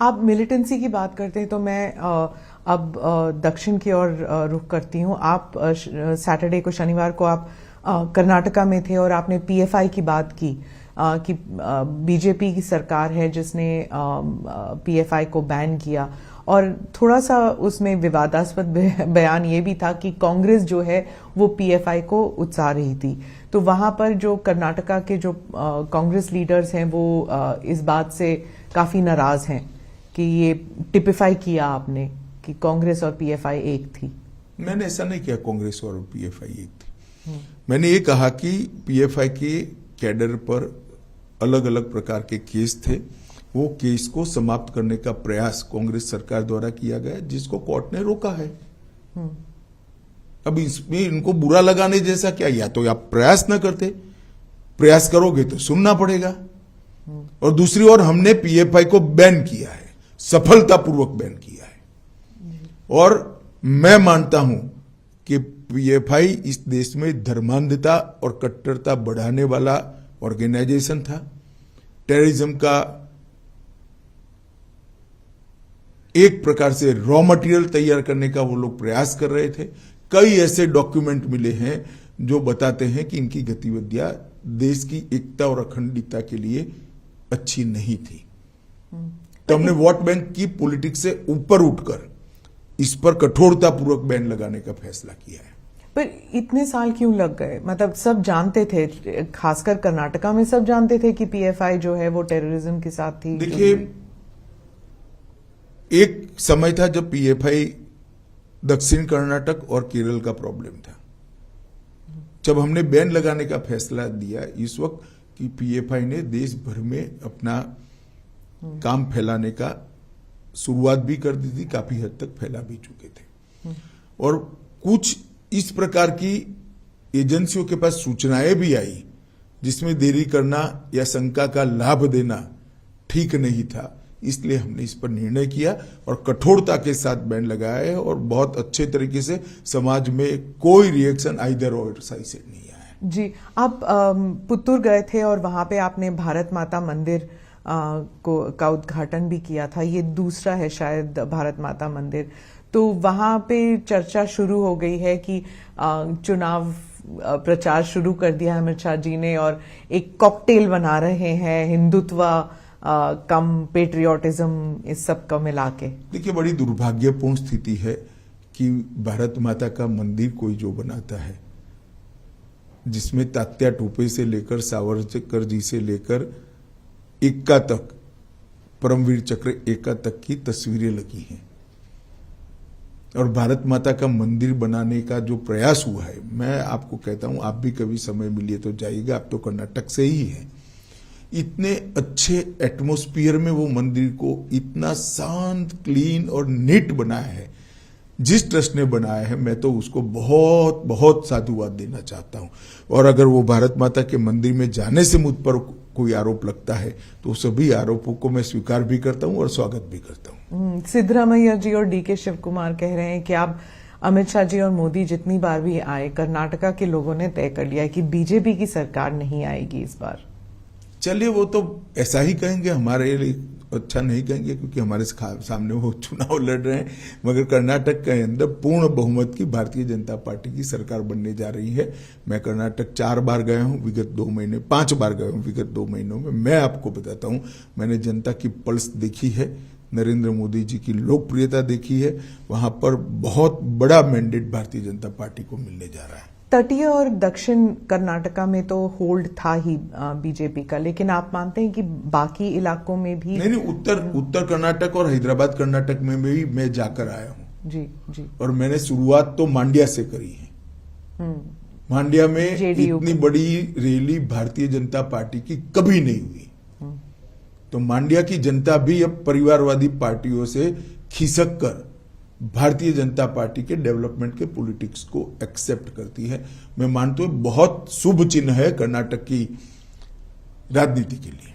आप मिलिटेंसी की बात करते हैं तो मैं अब दक्षिण की ओर रुख करती हूँ। आप सैटरडे को, शनिवार को आप कर्नाटका में थे और आपने पीएफआई की बात की कि बीजेपी की सरकार है जिसने पीएफआई को बैन किया, और थोड़ा सा उसमें विवादास्पद बयान ये भी था कि कांग्रेस जो है वो पीएफआई को उकसा रही थी। तो वहां पर जो कर्नाटका के जो कांग्रेस लीडर्स हैं वो इस बात से काफी नाराज हैं कि ये टिपिफाई किया आपने कि कांग्रेस और पीएफआई एक थी। मैंने ऐसा नहीं किया कांग्रेस और पीएफआई एक थी। मैंने ये कहा कि पीएफआई के कैडर पर अलग अलग प्रकार के केस थे, वो केस को समाप्त करने का प्रयास कांग्रेस सरकार द्वारा किया गया जिसको कोर्ट ने रोका है। अब इसमें इनको बुरा लगाने जैसा क्या, या तो आप प्रयास न करते, प्रयास करोगे तो सुनना पड़ेगा। और दूसरी ओर हमने पीएफआई को बैन किया है, सफलतापूर्वक बैन किया है। और मैं मानता हूं कि पीएफआई इस देश में धर्मांधता और कट्टरता बढ़ाने वाला ऑर्गेनाइजेशन था। टेररिज्म का एक प्रकार से रॉ मटेरियल तैयार करने का वो लोग प्रयास कर रहे थे। कई ऐसे डॉक्यूमेंट मिले हैं जो बताते हैं कि इनकी गतिविधियां देश की एकता और अखंडता के लिए अच्छी नहीं थी। तो हमने वोट बैंक की पॉलिटिक्स से ऊपर उठकर इस पर कठोरतापूर्वक बैन लगाने का फैसला किया है। पर इतने साल क्यों लग गए? मतलब सब जानते थे, खासकर कर्नाटका में सब जानते थे कि पीएफआई जो है वो टेररिज्म के साथ थी। देखिए, एक समय था जब पीएफआई दक्षिण कर्नाटक और केरल का प्रॉब्लम था। जब हमने बैन लगाने का फैसला दिया इस वक्त कि पीएफआई ने देश भर में अपना काम फैलाने का शुरुआत भी कर दी थी, काफी हद तक फैला भी चुके थे। और कुछ इस प्रकार की एजेंसियों के पास सूचनाएं भी आई जिसमें देरी करना या शंका का लाभ देना ठीक नहीं था। इसलिए हमने इस पर निर्णय किया और कठोरता के साथ बैन लगाया है, और बहुत अच्छे तरीके से समाज में कोई रिएक्शन आइदर और साइड से नहीं आया है। जी, आप पुत्तूर गए थे और वहां पे आपने भारत माता मंदिर का उद्घाटन भी किया था। ये दूसरा है शायद भारत माता मंदिर। तो वहां पे चर्चा शुरू हो गई है कि चुनाव प्रचार शुरू कर दिया अमित शाह जी ने और एक कॉकटेल बना रहे हैं, हिंदुत्व कम पेट्रियोटिज्म, इस सब का मिला के। देखिए, बड़ी दुर्भाग्यपूर्ण स्थिति है कि भारत माता का मंदिर कोई जो बनाता है जिसमें तात्या टोपे से लेकर सावरकर जी से लेकर एक्का तक, परमवीर चक्र एक्का तक की तस्वीरें लगी हैं, और भारत माता का मंदिर बनाने का जो प्रयास हुआ है, मैं आपको कहता हूं, आप भी कभी समय मिलिए तो जाइएगा, आप तो कर्नाटक से ही हैं। इतने अच्छे एटमॉस्फेयर में वो मंदिर को इतना शांत, क्लीन और नीट बनाया है जिस ट्रस्ट ने बनाया है, मैं तो उसको बहुत बहुत साधुवाद देना चाहता हूं। और अगर वो भारत माता के मंदिर में जाने से मुझ पर कोई आरोप लगता है तो सभी आरोपों को मैं स्वीकार भी करता हूं और स्वागत भी करता हूं। सिद्धरामैया जी और डीके शिव कुमार कह रहे हैं कि आप अमित शाह जी और मोदी जितनी बार भी आए, कर्नाटका के लोगों ने तय कर लिया है कि बीजेपी की सरकार नहीं आएगी इस बार। चलिए, वो तो ऐसा ही कहेंगे, हमारे लिए अच्छा नहीं कहेंगे क्योंकि हमारे सामने वो चुनाव लड़ रहे हैं। मगर कर्नाटक के अंदर पूर्ण बहुमत की भारतीय जनता पार्टी की सरकार बनने जा रही है। मैं कर्नाटक 4 बार गया हूं विगत 2 महीने, 5 बार गया हूं विगत 2 महीनों में। मैं आपको बताता हूं, मैंने जनता की पल्स देखी है, नरेंद्र मोदी जी की लोकप्रियता देखी है। वहां पर बहुत बड़ा मैंडेट भारतीय जनता पार्टी को मिलने जा रहा है। तटीय और दक्षिण कर्नाटका में तो होल्ड था ही बीजेपी का, लेकिन आप मानते हैं कि बाकी इलाकों में भी? नहीं, उत्तर कर्नाटक और हैदराबाद कर्नाटक में भी मैं जाकर आया हूं। जी जी। और मैंने शुरुआत तो मांड्या से करी है। मांड्या में इतनी बड़ी रैली भारतीय जनता पार्टी की कभी नहीं हुई। तो मांड्या की जनता भी अब परिवारवादी पार्टियों से खिसक कर भारतीय जनता पार्टी के डेवलपमेंट के पॉलिटिक्स को एक्सेप्ट करती है। मैं मानता हूं बहुत शुभ चिन्ह है कर्नाटक की राजनीति के लिए।